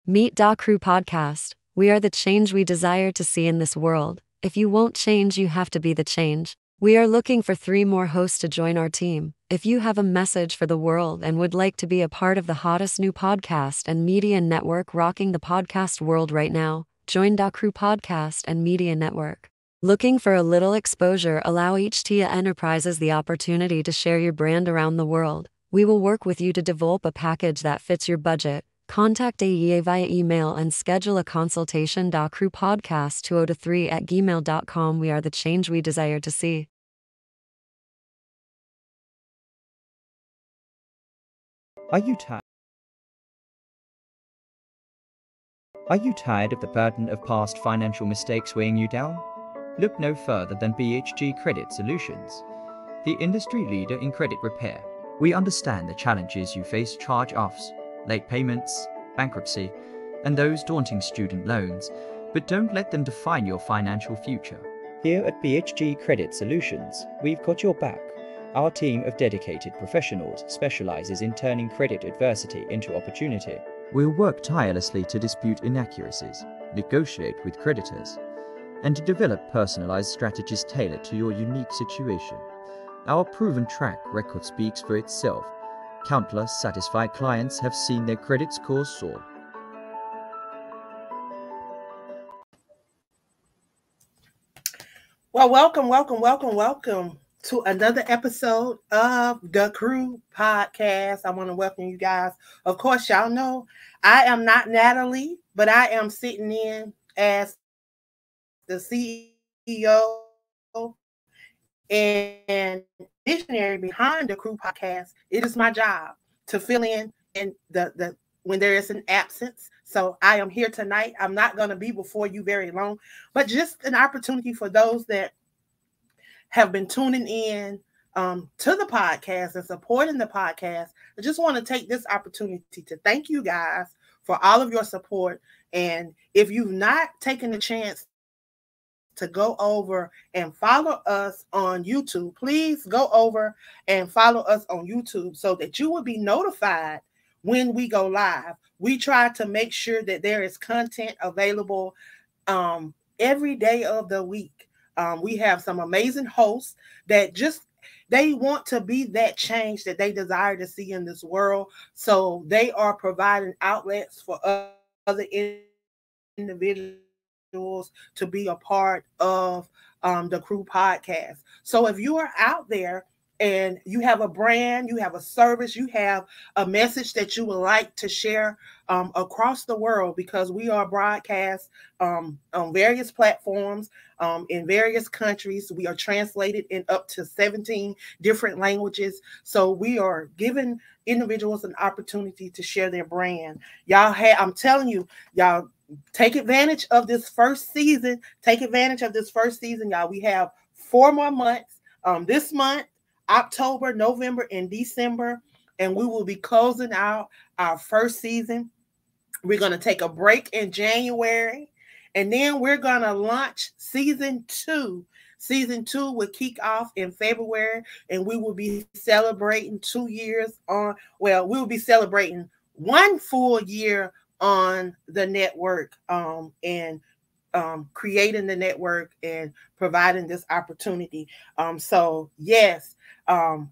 Meet Da Crew Podcast. We are the change we desire to see in this world. If you won't change, you have to be the change. We are looking for 3 more hosts to join our team. If you have a message for the world and would like to be a part of the hottest new podcast and media network rocking the podcast world right now, join Da Crew Podcast and Media Network. Looking for a little exposure? Allow IHEART Enterprises the opportunity to share your brand around the world. We will work with you to develop a package that fits your budget. Contact AEA via email and schedule a consultation. Crewpodcast 2023@gmail.com. We are the change we desire to see. Are you tired of the burden of past financial mistakes weighing you down? Look no further than BHG Credit Solutions, the industry leader in credit repair. We understand the challenges you face: charge-offs, late payments, bankruptcy, and those daunting student loans, but don't let them define your financial future. Here at BHG Credit Solutions, we've got your back. Our team of dedicated professionals specializes in turning credit adversity into opportunity. We'll work tirelessly to dispute inaccuracies, negotiate with creditors, and to develop personalized strategies tailored to your unique situation. Our proven track record speaks for itself. Countless satisfied clients have seen their credit scores soar. Well, welcome to another episode of the Crew Podcast. I want to welcome you guys. Of course, y'all know I am not Natalie, but I am sitting in as the CEO and visionary behind the Crew Podcast. It is my job to fill in the when there is an absence. So I am here tonight. I'm not going to be before you very long, but just an opportunity for those that have been tuning in to the podcast and supporting the podcast. I just want to take this opportunity to thank you guys for all of your support. And if you've not taken the chance to go over and follow us on YouTube, please go over and follow us on YouTube so that you will be notified when we go live. We try to make sure that there is content available every day of the week. We have some amazing hosts that they want to be that change that they desire to see in this world. So they are providing outlets for other individuals to be a part of the Crew Podcast. So if you are out there and you have a brand, you have a service, you have a message that you would like to share across the world, because we are broadcast on various platforms in various countries. We are translated in up to 17 different languages. So we are giving individuals an opportunity to share their brand. I'm telling you, y'all, take advantage of this first season. Y'all. We have 4 more months. This month, October, November, and December, and we will be closing out our first season. We're going to take a break in January, and then we're going to launch season 2. Season 2 will kick off in February, and we will be celebrating 2 years on. Well, we will be celebrating 1 full year on the network, and creating the network and providing this opportunity. So yes, I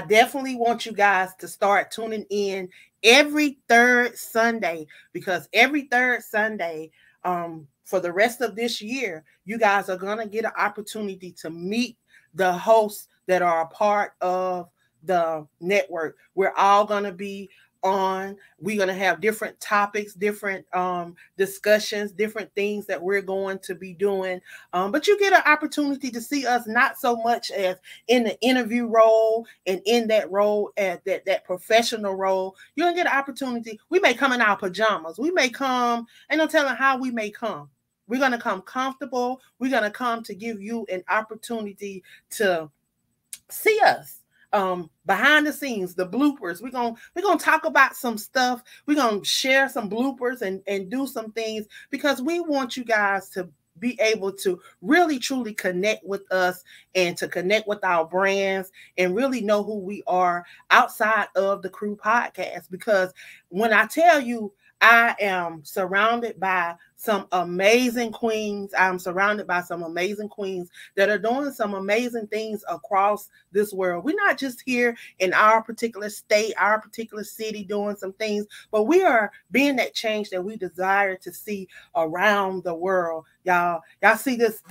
definitely want you guys to start tuning in every third Sunday, because every third Sunday for the rest of this year, you guys are going to get an opportunity to meet the hosts that are a part of the network. We're all going to be on. We're going to have different topics, different discussions, different things that we're going to be doing. But you get an opportunity to see us not so much as in the interview role and in that role, at that professional role. You're going to get an opportunity. We may come in our pajamas. We may come, ain't no telling how we may come. We're going to come comfortable. We're going to come to give you an opportunity to see us. Behind the scenes, the bloopers. We're gonna talk about some stuff. We're gonna share some bloopers and do some things, because we want you guys to be able to really truly connect with us and to connect with our brands and really know who we are outside of the Crew Podcast. Because when I tell you, I am surrounded by some amazing queens. I'm surrounded by some amazing queens that are doing some amazing things across this world. We're not just here in our particular state, our particular city doing some things, but we are being that change that we desire to see around the world. Y'all see this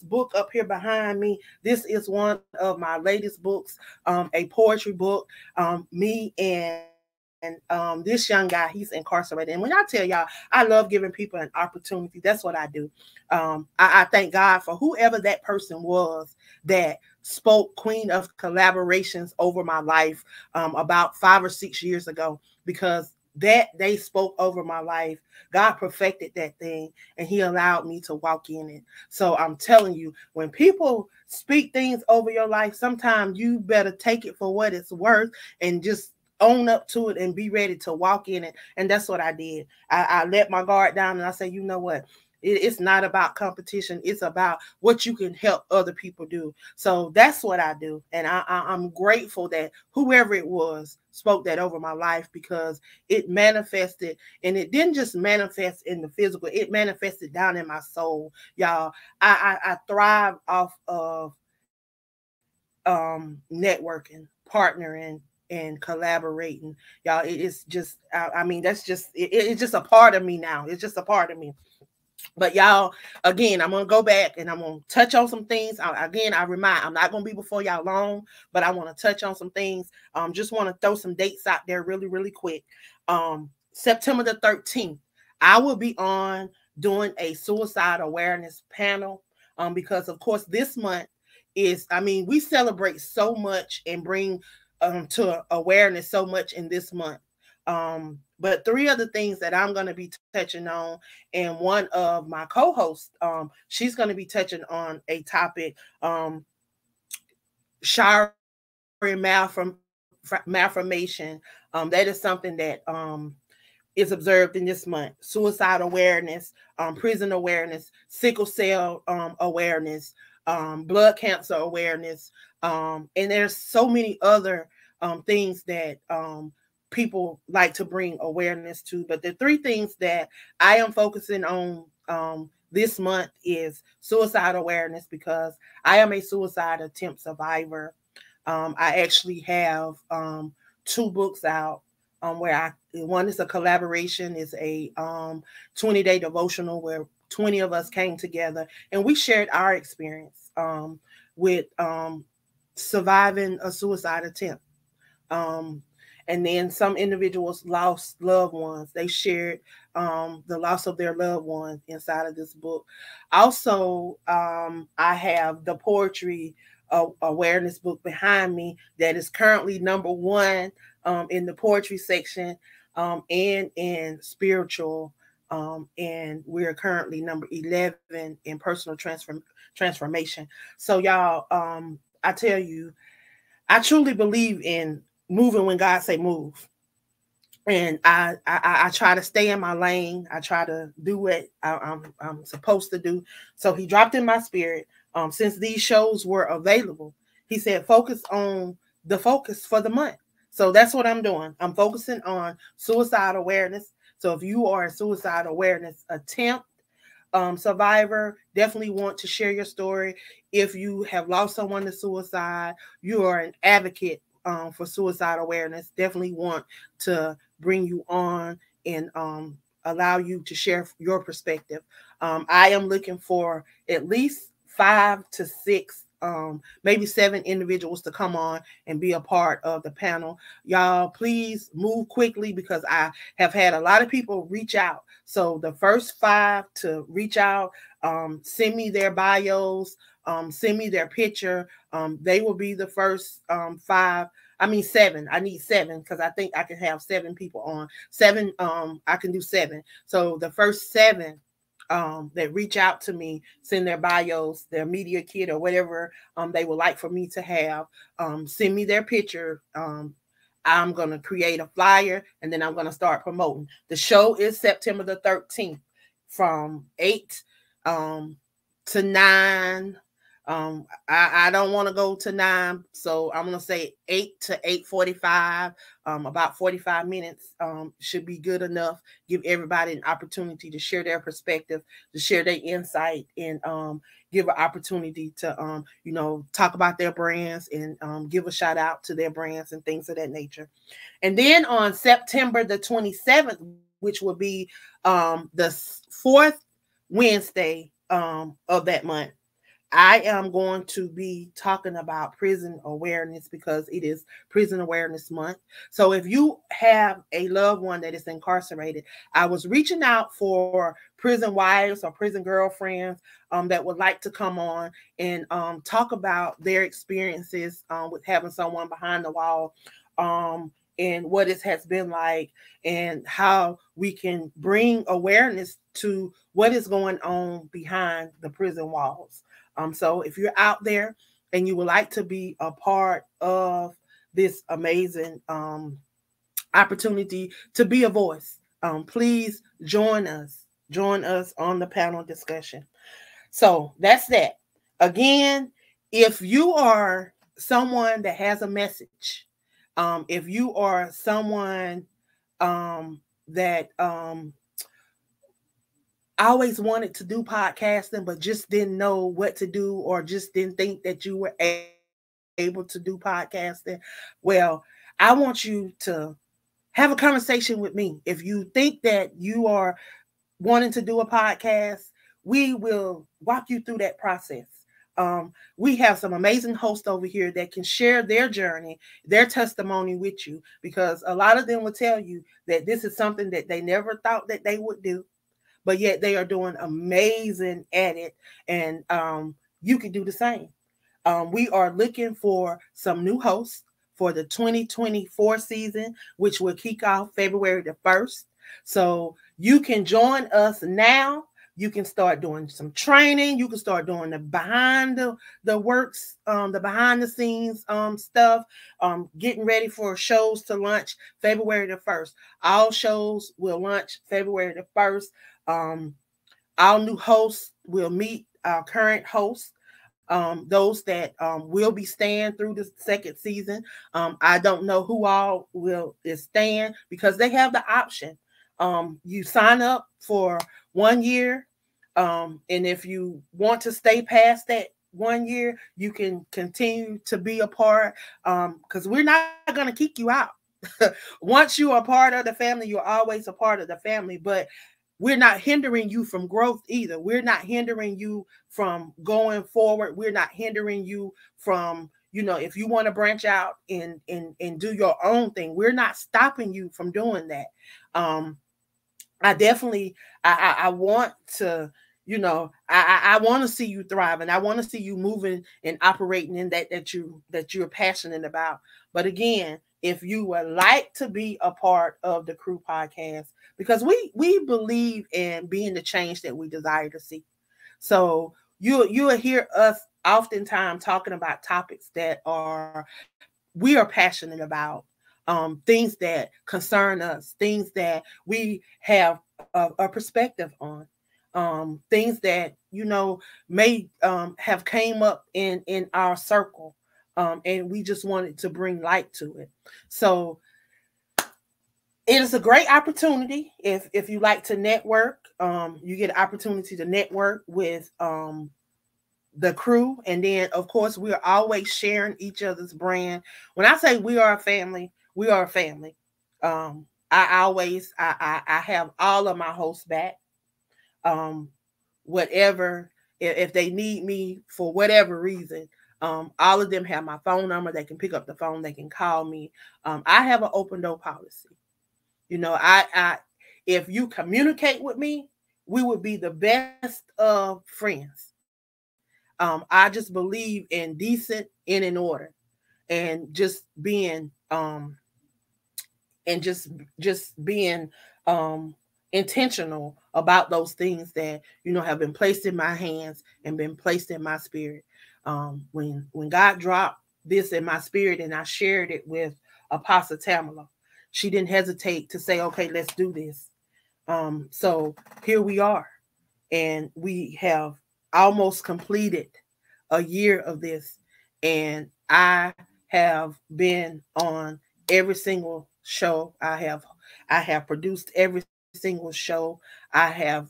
book up here behind me. This is one of my latest books, a poetry book. Me and this young guy, he's incarcerated. And when I tell y'all, I love giving people an opportunity. That's what I do. I thank God for whoever that person was that spoke Queen of Collaborations over my life about 5 or 6 years ago, because that they spoke over my life. God perfected that thing and he allowed me to walk in it. So I'm telling you, when people speak things over your life, sometimes you better take it for what it's worth and just own up to it and be ready to walk in it. And that's what I did. I let my guard down and I said, you know what? It's not about competition. It's about what you can help other people do. So that's what I do. And I'm grateful that whoever it was spoke that over my life, because it manifested, and it didn't just manifest in the physical, it manifested down in my soul. Y'all, I thrive off of networking, partnering, and collaborating. Y'all, it is just, I mean, that's just, it's just a part of me now. It's just a part of me. But y'all, again, I'm going to go back and I'm going to touch on some things. I remind, I'm not going to be before y'all long, but I want to touch on some things. Just want to throw some dates out there really, really quick. September the 13th, I will be on doing a suicide awareness panel, because of course this month is, I mean, we celebrate so much and bring to awareness so much in this month. But 3 other things that I'm going to be touching on, and one of my co-hosts, she's going to be touching on a topic, showering malformation. That is something that is observed in this month. Suicide awareness, prison awareness, sickle cell awareness, blood cancer awareness, and there's so many other things that people like to bring awareness to. But the 3 things that I am focusing on this month is suicide awareness, because I am a suicide attempt survivor. I actually have 2 books out, where one is a collaboration, is a 20-day devotional where 20 of us came together and we shared our experience with surviving a suicide attempt. And then some individuals lost loved ones. They shared the loss of their loved ones inside of this book. Also, I have the poetry awareness book behind me that is currently number 1 in the poetry section, and in spiritual. And we're currently number 11 in personal transformation. So y'all, I tell you, I truly believe in moving when God say move. And I try to stay in my lane. I try to do what I'm supposed to do. So he dropped in my spirit, since these shows were available, he said, focus on the focus for the month. So that's what I'm doing. I'm focusing on suicide awareness. So if you are a suicide awareness attempt survivor, definitely want to share your story. If you have lost someone to suicide, you are an advocate for suicide awareness, definitely want to bring you on and allow you to share your perspective. I am looking for at least 5 to 6, maybe 7 individuals to come on and be a part of the panel. Y'all, please move quickly, because I have had a lot of people reach out. So the first 5 to reach out, send me their bios, send me their picture. They will be the first 7. I need 7, because I think I can have 7 people on. 7, I can do 7. So the first 7 that reach out to me, send their bios, their media kit, or whatever they would like for me to have, send me their picture. I'm going to create a flyer, and then I'm going to start promoting. The show is September the 13th from 8 to 9 I don't want to go to 9, so I'm gonna say 8 to 8:45. About 45 minutes should be good enough. Give everybody an opportunity to share their perspective, to share their insight, and give an opportunity to talk about their brands and give a shout out to their brands and things of that nature. And then on September the 27th, which will be the fourth Wednesday of that month, I am going to be talking about prison awareness because it is Prison Awareness Month. So if you have a loved one that is incarcerated, I was reaching out for prison wives or prison girlfriends that would like to come on and talk about their experiences with having someone behind the wall, and what it has been like, and how we can bring awareness to what is going on behind the prison walls. So if you're out there and you would like to be a part of this amazing opportunity to be a voice, please join us on the panel discussion. So that's that. Again, if you are someone that has a message, if you are someone that always wanted to do podcasting, but just didn't know what to do, or just didn't think that you were able to do podcasting, well, I want you to have a conversation with me. If you think that you are wanting to do a podcast, we will walk you through that process. We have some amazing hosts over here that can share their journey, their testimony with you, because a lot of them will tell you that this is something that they never thought that they would do, but yet they are doing amazing at it, and you can do the same. We are looking for some new hosts for the 2024 season, which will kick off February the 1st. So you can join us now. You can start doing some training. You can start doing the behind the works, the behind the scenes stuff, getting ready for shows to launch February the 1st. All shows will launch February the 1st. Our new hosts will meet our current hosts, those that will be staying through the second season. I don't know who all is staying, because they have the option. You sign up for 1 year, and if you want to stay past that 1 year, you can continue to be a part, because we're not going to kick you out. Once you are part of the family, you're always a part of the family, but we're not hindering you from growth either. We're not hindering you from going forward. We're not hindering you from, if you want to branch out and do your own thing, we're not stopping you from doing that. I definitely, I want to, I want to see you thriving. I want to see you moving and operating in that you're passionate about. But again, if you would like to be a part of the Crew Podcast, because we believe in being the change that we desire to see. So you will hear us oftentimes talking about topics that we are passionate about, things that concern us, things that we have a perspective on, things that may have came up in our circle, and we just wanted to bring light to it. So it is a great opportunity. If you like to network, you get an opportunity to network with the crew. And then, of course, we are always sharing each other's brand. When I say we are a family, we are a family. I have all of my hosts back. Whatever, if they need me for whatever reason, all of them have my phone number. They can pick up the phone. They can call me. I have an open door policy. If you communicate with me, we would be the best of friends. I just believe in decent, in order, and just being intentional about those things that have been placed in my hands and been placed in my spirit. When God dropped this in my spirit and I shared it with Apostle Tamala, she didn't hesitate to say, okay, let's do this. So here we are, and we have almost completed a year of this, and I have been on every single show. I have produced every single show. I have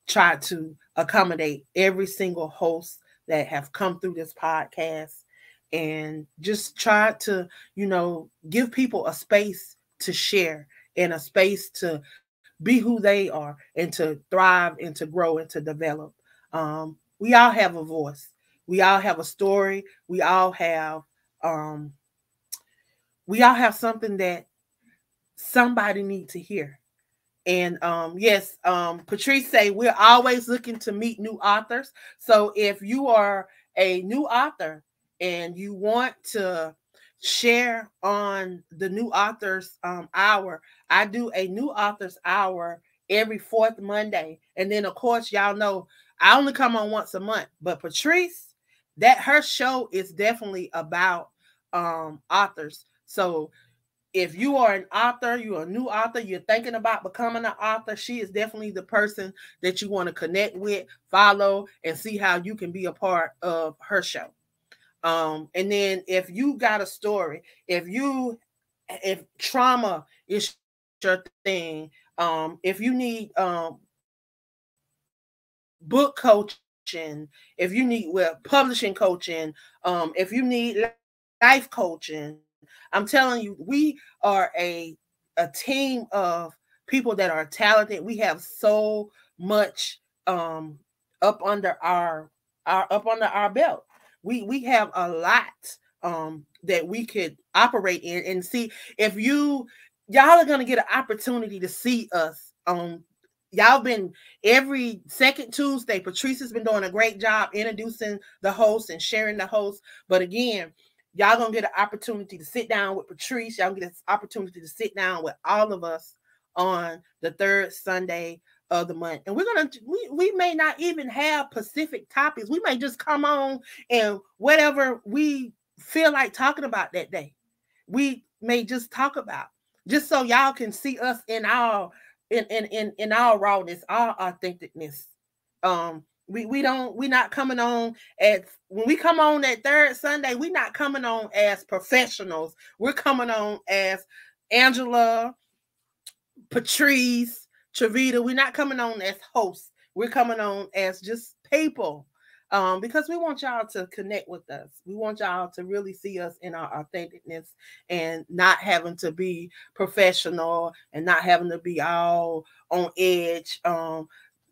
tried to accommodate every single host that have come through this podcast, and just try to, give people a space to share and a space to be who they are and to thrive and to grow and to develop. We all have a voice. We all have a story. Um, we all have something that somebody needs to hear. And yes, Patrice say we're always looking to meet new authors. So if you are a new author and you want to share on the new authors hour, I do a new authors hour every fourth Monday. And then of course, y'all know I only come on once a month, but Patrice, that her show is definitely about authors. So if you are an author, you're a new author, you're thinking about becoming an author, she is definitely the person that you want to connect with, follow, and see how you can be a part of her show. And then if you got a story, if trauma is your thing, if you need book coaching, if you need publishing coaching, if you need life coaching, I'm telling you, we are a team of people that are talented. We have so much up under our belt. We have a lot that we could operate in, and see if y'all are gonna get an opportunity to see us on. Y'all been every second Tuesday. Patrice has been doing a great job introducing the host and sharing the host. But again, y'all gonna get an opportunity to sit down with Patrice. Y'all get this opportunity to sit down with all of us on the third Sunday of the month. And we may not even have specific topics. We may just come on and whatever we feel like talking about that day, we may just talk about, just so y'all can see us in our rawness, our authenticness. We're not coming on as, when we come on that third Sunday, we're not coming on as professionals. We're coming on as Angela, Patrice, Travita. We're not coming on as hosts. We're coming on as just people. Because we want y'all to connect with us. We want y'all to really see us in our authenticness and not having to be professional and not having to be all on edge,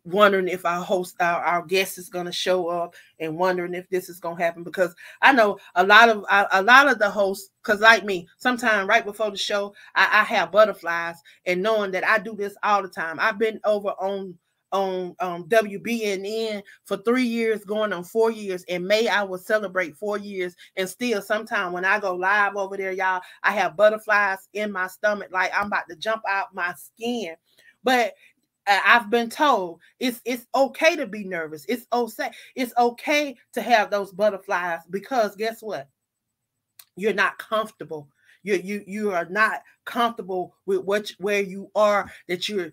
wondering if our guest is going to show up and wondering if this is going to happen. Because I know a lot of the hosts, because like me, sometimes right before the show, I have butterflies, and knowing that I do this all the time. I've been over on WBNN for 3 years, going on 4 years. In May, I will celebrate 4 years. And still, sometimes when I go live over there, y'all, I have butterflies in my stomach, like I'm about to jump out my skin. But I've been told it's okay to be nervous. It's okay to have those butterflies, because guess what? You're not comfortable. You are not comfortable with where you are. That you're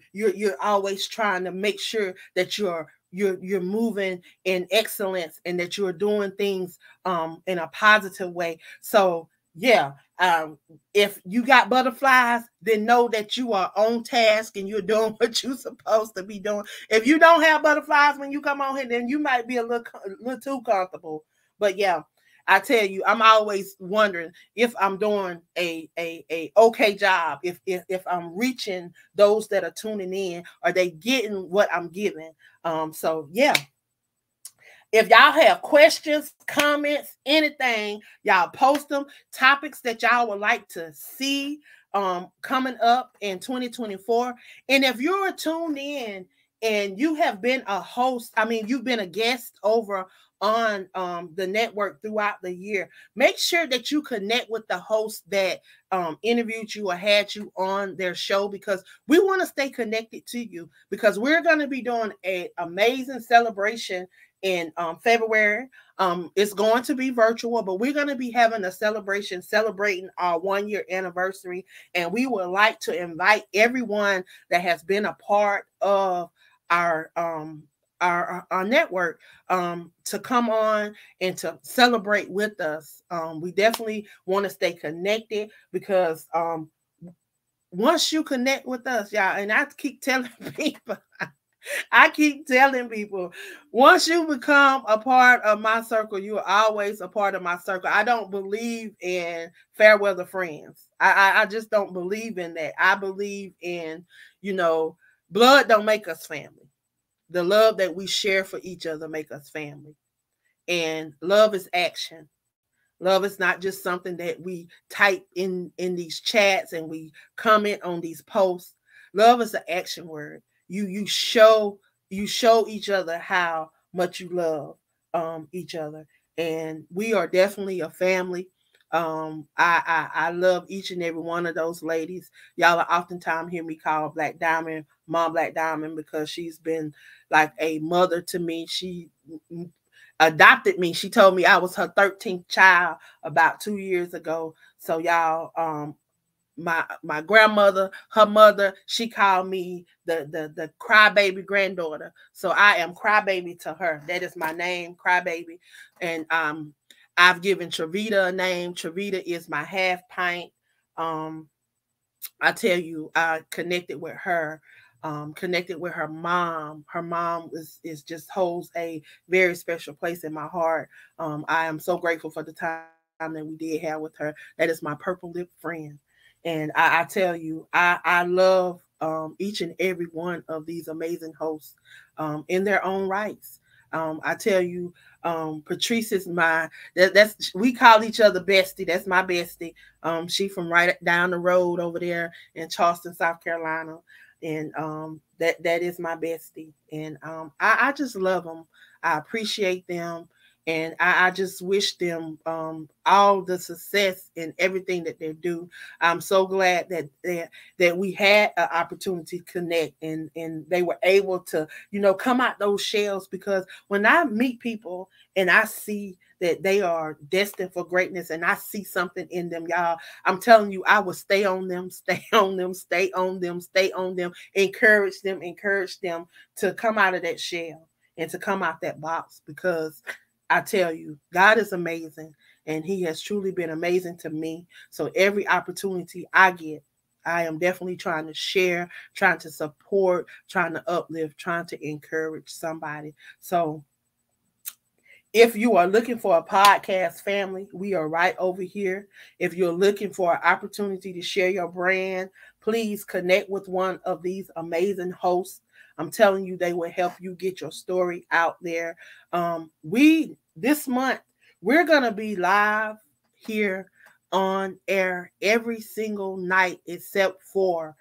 always trying to make sure that you're moving in excellence and that you're doing things in a positive way. So yeah, if you got butterflies, then know that you are on task and you're doing what you're supposed to be doing. If you don't have butterflies when you come on here, then you might be a little too comfortable. But yeah, I tell you, I'm always wondering if I'm doing a okay job, if I'm reaching those that are tuning in. Are they getting what I'm giving? So yeah. If y'all have questions, comments, anything, y'all post them. Topics that y'all would like to see coming up in 2024. And if you're tuned in and you have been a host, you've been a guest over on the network throughout the year, make sure that you connect with the host that interviewed you or had you on their show, because we want to stay connected to you, because we're going to be doing an amazing celebration in February. It's going to be virtual, but we're going to be having a celebration celebrating our 1 year anniversary. And we would like to invite everyone that has been a part of our our network to come on and to celebrate with us. We definitely want to stay connected because once you connect with us, y'all, and I keep telling people, I keep telling people, once you become a part of my circle, you are always a part of my circle. I don't believe in fair weather friends. I just don't believe in that. I believe in, blood don't make us family. The love that we share for each other make us family. And love is action. Love is not just something that we type in these chats and we comment on these posts. Love is an action word. You show each other how much you love each other, and we are definitely a family. I love each and every one of those ladies. Y'all are oftentimes hear me call Black Diamond Mom Black Diamond because she's been like a mother to me. She adopted me. She told me I was her 13th child about 2 years ago. So y'all, my grandmother, her mother, she called me the crybaby granddaughter. So I am crybaby to her. That is my name, crybaby. And I've given Travita a name. Travita is my half pint. I tell you, I connected with her. Connected with her mom. Her mom is just holds a very special place in my heart. I am so grateful for the time that we did have with her. That is my purple lip friend. And I tell you, I love each and every one of these amazing hosts in their own rights. I tell you, Patrice is that's we call each other bestie. That's my bestie. She from right down the road over there in Charleston, South Carolina. And that is my bestie. And I just love them. I appreciate them. And I just wish them all the success in everything that they do. I'm so glad that we had an opportunity to connect and they were able to, come out those shells, because when I meet people and I see that they are destined for greatness and I see something in them, y'all, I'm telling you, I will stay on them, stay on them, stay on them, stay on them, encourage them to come out of that shell and to come out that box, because I tell you, God is amazing, and he has truly been amazing to me. So every opportunity I get, I am definitely trying to share, trying to support, trying to uplift, trying to encourage somebody. So if you are looking for a podcast family, we are right over here. If you're looking for an opportunity to share your brand, please connect with one of these amazing hosts. I'm telling you, they will help you get your story out there. This month, we're going to be live here on air every single night except for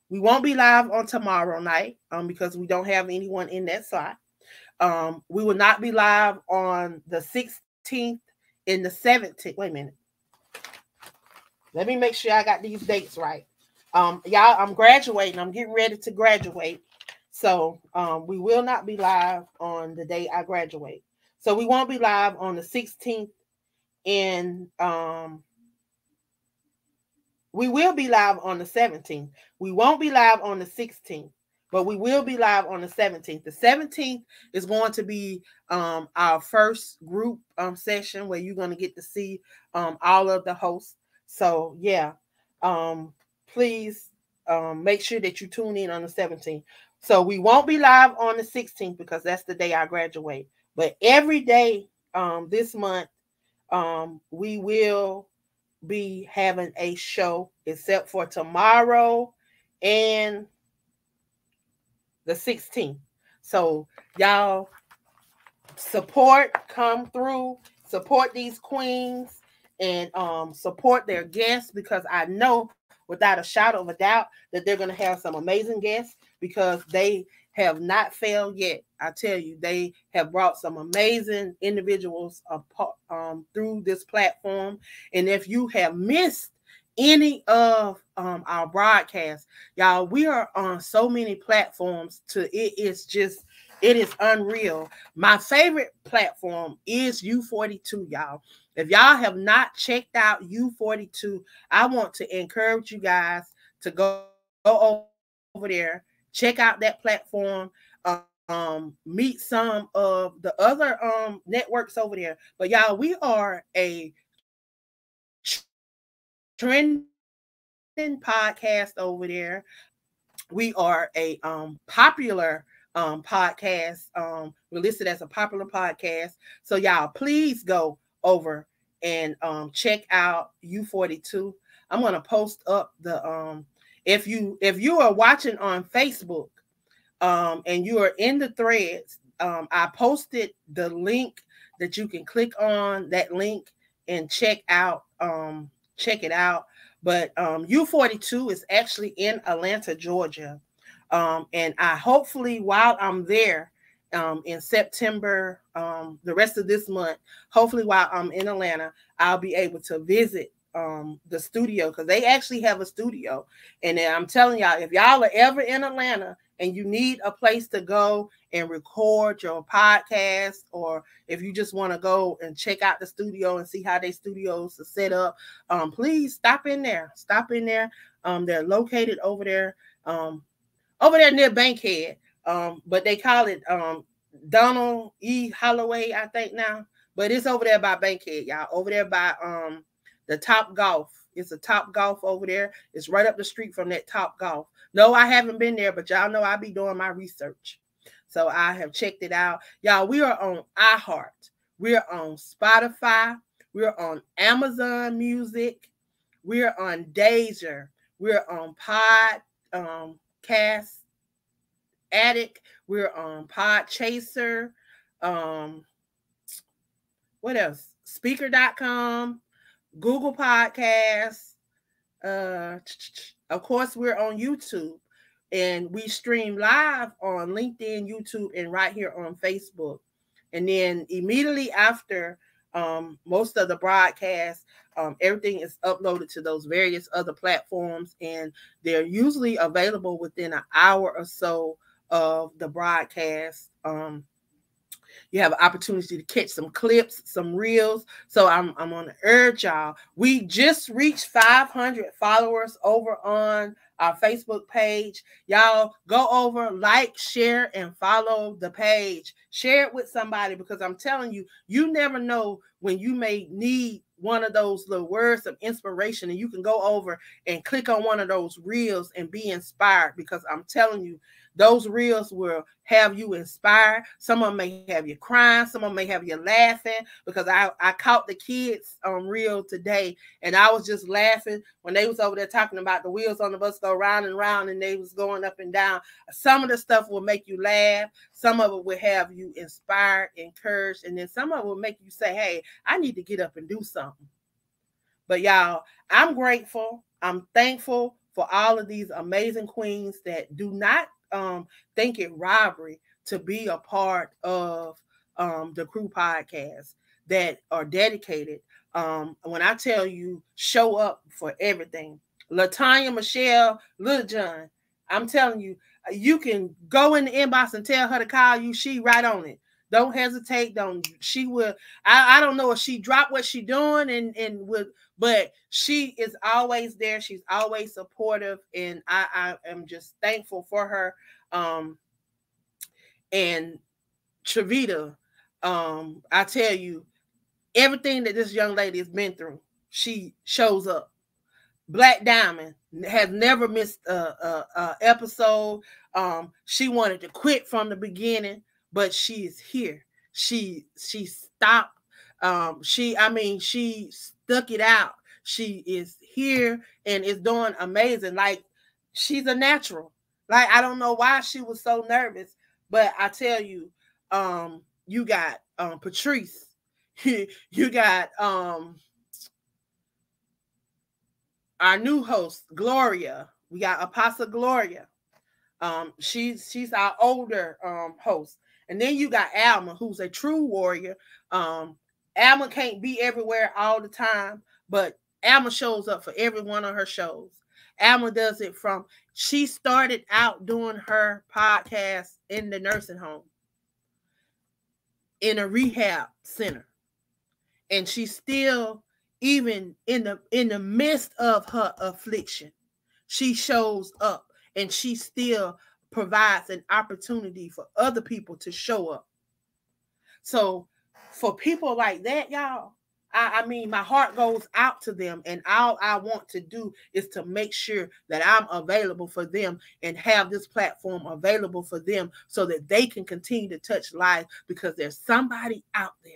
we won't be live on tomorrow night because we don't have anyone in that slot. We will not be live on the 16th and the 17th. Wait a minute. Let me make sure I got these dates right. Y'all, I'm graduating. I'm getting ready to graduate. So we will not be live on the day I graduate. So we won't be live on the 16th and we will be live on the 17th. We won't be live on the 16th. But we will be live on the 17th. The 17th is going to be our first group session where you're going to get to see all of the hosts. So, yeah, please make sure that you tune in on the 17th. So we won't be live on the 16th because that's the day I graduate. But every day this month, we will be having a show except for tomorrow and the 16th. So y'all come through, support these queens, and support their guests, because I know without a shadow of a doubt that they're going to have some amazing guests, because they have not failed yet. I tell you, they have brought some amazing individuals through this platform. And if you have missed any of our broadcasts, y'all, we are on so many platforms it is unreal. My favorite platform is U42, y'all. If y'all have not checked out U42, I want to encourage you guys to go over there, check out that platform. meet some of the other networks over there. But y'all, we are a trending podcast over there. We are a popular podcast. We're listed as a popular podcast. So y'all, please go over and check out U42. I'm gonna post up the if you are watching on Facebook and you are in the threads, I posted the link that you can click on that link and check it out. But U42 is actually in Atlanta, Georgia. And I hopefully while I'm there in September, the rest of this month, hopefully while I'm in Atlanta, I'll be able to visit the studio, because they actually have a studio. And I'm telling y'all, if y'all are ever in Atlanta and you need a place to go and record your podcast, or if you just want to go and check out the studio and see how their studios are set up, please stop in there. They're located over there near Bankhead, but they call it Donald E. Holloway, I think now. But it's over there by Bankhead, y'all. Over there by the Top Golf. It's a Top Golf over there. It's right up the street from that Top Golf. No, I haven't been there, but y'all know I be doing my research. So I have checked it out. Y'all, we are on iHeart. We're on Spotify. We're on Amazon Music. We're on Deezer. We're on Podcast Addict. We're on Podchaser. What else? Speaker.com. Google Podcasts. Of course, we're on YouTube, and we stream live on LinkedIn, YouTube, and right here on Facebook. And then immediately after most of the broadcasts, everything is uploaded to those various other platforms, and they're usually available within an hour or so of the broadcast. You have an opportunity to catch some clips, some reels. So I'm going to urge y'all. We just reached 500 followers over on our Facebook page. Y'all go over, like, share, and follow the page. Share it with somebody, because I'm telling you, you never know when you may need one of those little words of inspiration, and you can go over and click on one of those reels and be inspired, because I'm telling you, those reels will have you inspired. Some of them may have you crying. Some of them may have you laughing, because I caught the kids on reel today, and I was just laughing when they was over there talking about the wheels on the bus go round and round, and they was going up and down. Some of the stuff will make you laugh. Some of it will have you inspired, encouraged, and then some of it will make you say, hey, I need to get up and do something. But y'all, I'm grateful. I'm thankful for all of these amazing queens that do not think it robbery to be a part of the Crew podcast, that are dedicated. When I tell you, show up for everything. LaTanya, Michelle, Lil John, I'm telling you, you can go in the inbox and tell her to call you. She right on it. Don't hesitate. She will. I don't know if she dropped what she doing and would, but she is always there. She's always supportive, and I am just thankful for her. And Trevita, I tell you, everything that this young lady has been through, she shows up. Black Diamond has never missed a episode. She wanted to quit from the beginning, but she is here. She stopped. She stuck it out. She is here and is doing amazing. Like, she's a natural. Like, I don't know why she was so nervous, but I tell you, you got Patrice. You got our new host, Gloria. We got Apostle Gloria. She's our older host. And then you got Alma, who's a true warrior. Alma can't be everywhere all the time, but Alma shows up for every one of her shows. Alma does it from, she started out doing her podcast in the nursing home, in a rehab center. And she's still, even in the midst of her affliction, she shows up and she still provides an opportunity for other people to show up. So for people like that, y'all, I mean, my heart goes out to them, and all I want to do is to make sure that I'm available for them and have this platform available for them so that they can continue to touch lives, because there's somebody out there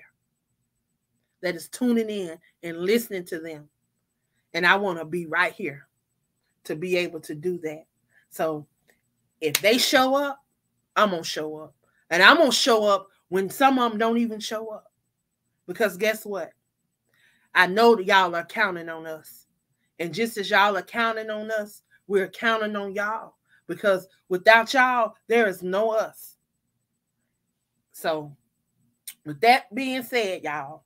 that is tuning in and listening to them. And I want to be right here to be able to do that. So if they show up, I'm going to show up. And I'm going to show up when some of them don't even show up. Because guess what? I know that y'all are counting on us. And just as y'all are counting on us, we're counting on y'all. Because without y'all, there is no us. So with that being said, y'all,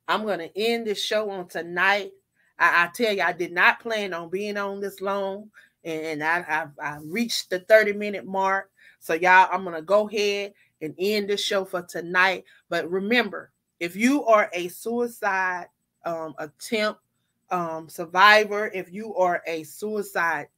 I'm going to end this show on tonight. I tell you, I did not plan on being on this long. And I reached the 30-minute mark. So y'all, I'm going to go ahead and end this show for tonight. But remember, if you are a suicide attempt survivor, if you are a suicide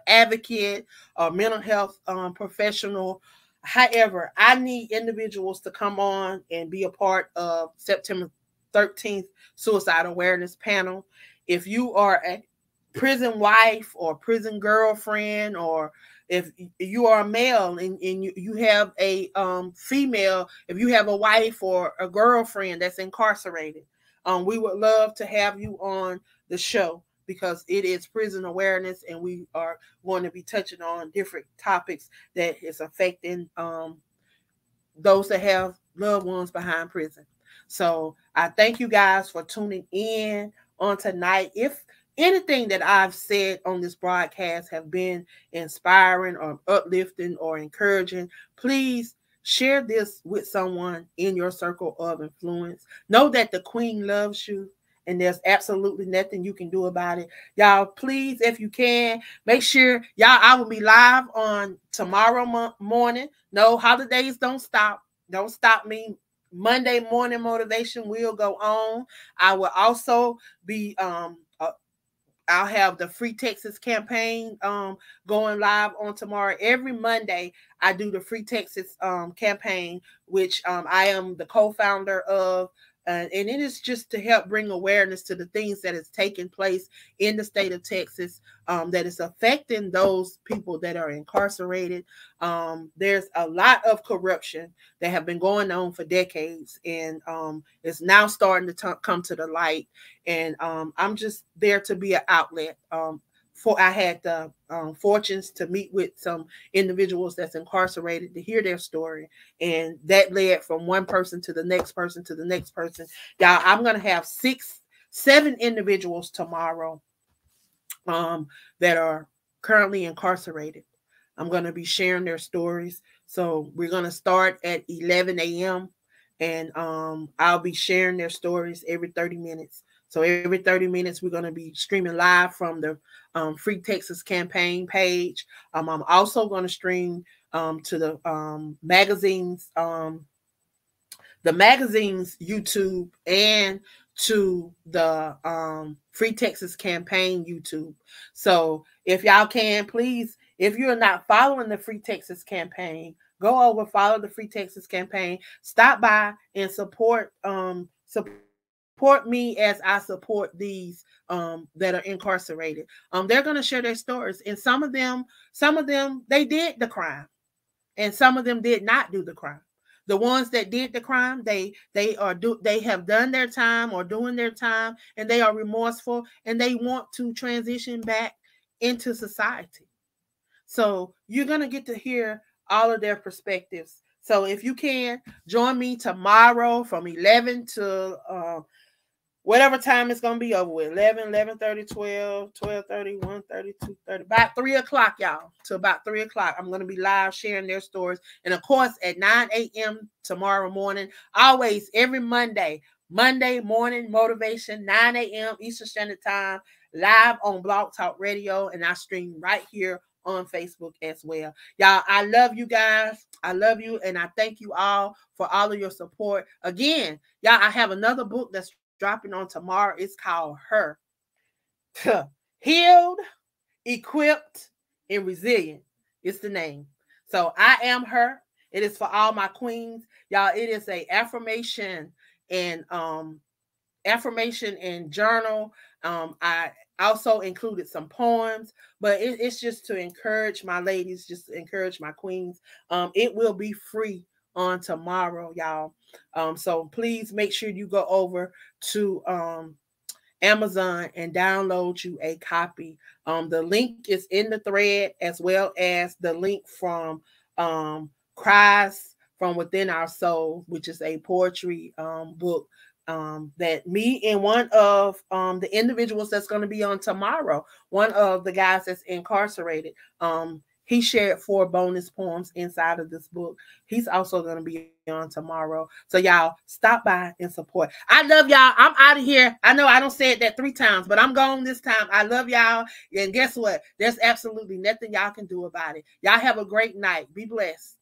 advocate or mental health professional, however, I need individuals to come on and be a part of September 13th Suicide Awareness Panel. If you are a prison wife or prison girlfriend, or if you are a male and you have a female, if you have a wife or a girlfriend that's incarcerated, we would love to have you on the show, because it is prison awareness, and we are going to be touching on different topics that is affecting those that have loved ones behind prison. So I thank you guys for tuning in on tonight. If anything that I've said on this broadcast have been inspiring or uplifting or encouraging, please share this with someone in your circle of influence. Know that the Queen loves you, and there's absolutely nothing you can do about it. Y'all, please, if you can, make sure, y'all, I will be live on tomorrow morning. No, holidays don't stop. Don't stop me. Monday morning motivation will go on. I will also be I'll have the Free Texas campaign going live on tomorrow. Every Monday, I do the Free Texas campaign, which I am the co-founder of. And it is just to help bring awareness to the things that is taking place in the state of Texas that is affecting those people that are incarcerated. There's a lot of corruption that have been going on for decades, and it's now starting to come to the light. And I'm just there to be an outlet. I had the fortunes to meet with some individuals that's incarcerated to hear their story, and that led from one person to the next person to the next person. Y'all, I'm gonna have 7 individuals tomorrow that are currently incarcerated. I'm gonna be sharing their stories. So we're gonna start at 11 a.m. and I'll be sharing their stories every 30 minutes. So every 30 minutes, we're going to be streaming live from the Free Texas campaign page. I'm also going to stream to the magazine's YouTube, and to the Free Texas campaign YouTube. So if y'all can, please, if you're not following the Free Texas campaign, go over, follow the Free Texas campaign, stop by and support me as I support these that are incarcerated. They're going to share their stories, and some of them they did the crime, and some of them did not do the crime. The ones that did the crime, they have done their time or doing their time, and they are remorseful, and they want to transition back into society. So you're going to get to hear all of their perspectives. So if you can, join me tomorrow from 11 to whatever time it's going to be over with, 11, 11:30, 12, 12:30, 1:30, 2:30, about 3 o'clock, y'all, to about 3 o'clock. I'm going to be live sharing their stories. And of course, at 9 a.m. tomorrow morning, always every Monday morning motivation, 9 a.m. Eastern Standard Time, live on Blog Talk Radio. And I stream right here on Facebook as well. Y'all, I love you guys. I love you. And I thank you all for all of your support. Again, y'all, I have another book that's dropping on tomorrow. It's called Her. Healed, Equipped, and Resilient. It's the name. So I am her. It is for all my queens. Y'all, it is a affirmation and journal. I also included some poems, but it's just to encourage my ladies, just to encourage my queens. It will be free on tomorrow, y'all. So please make sure you go over to Amazon and download you a copy. The link is in the thread, as well as the link from Cries from Within Our Soul, which is a poetry book that me and one of the individuals that's going to be on tomorrow, one of the guys that's incarcerated, he shared 4 bonus poems inside of this book. He's also going to be on tomorrow. So y'all stop by and support. I love y'all. I'm out of here. I know I don't say it that 3 times, but I'm gone this time. I love y'all. And guess what? There's absolutely nothing y'all can do about it. Y'all have a great night. Be blessed.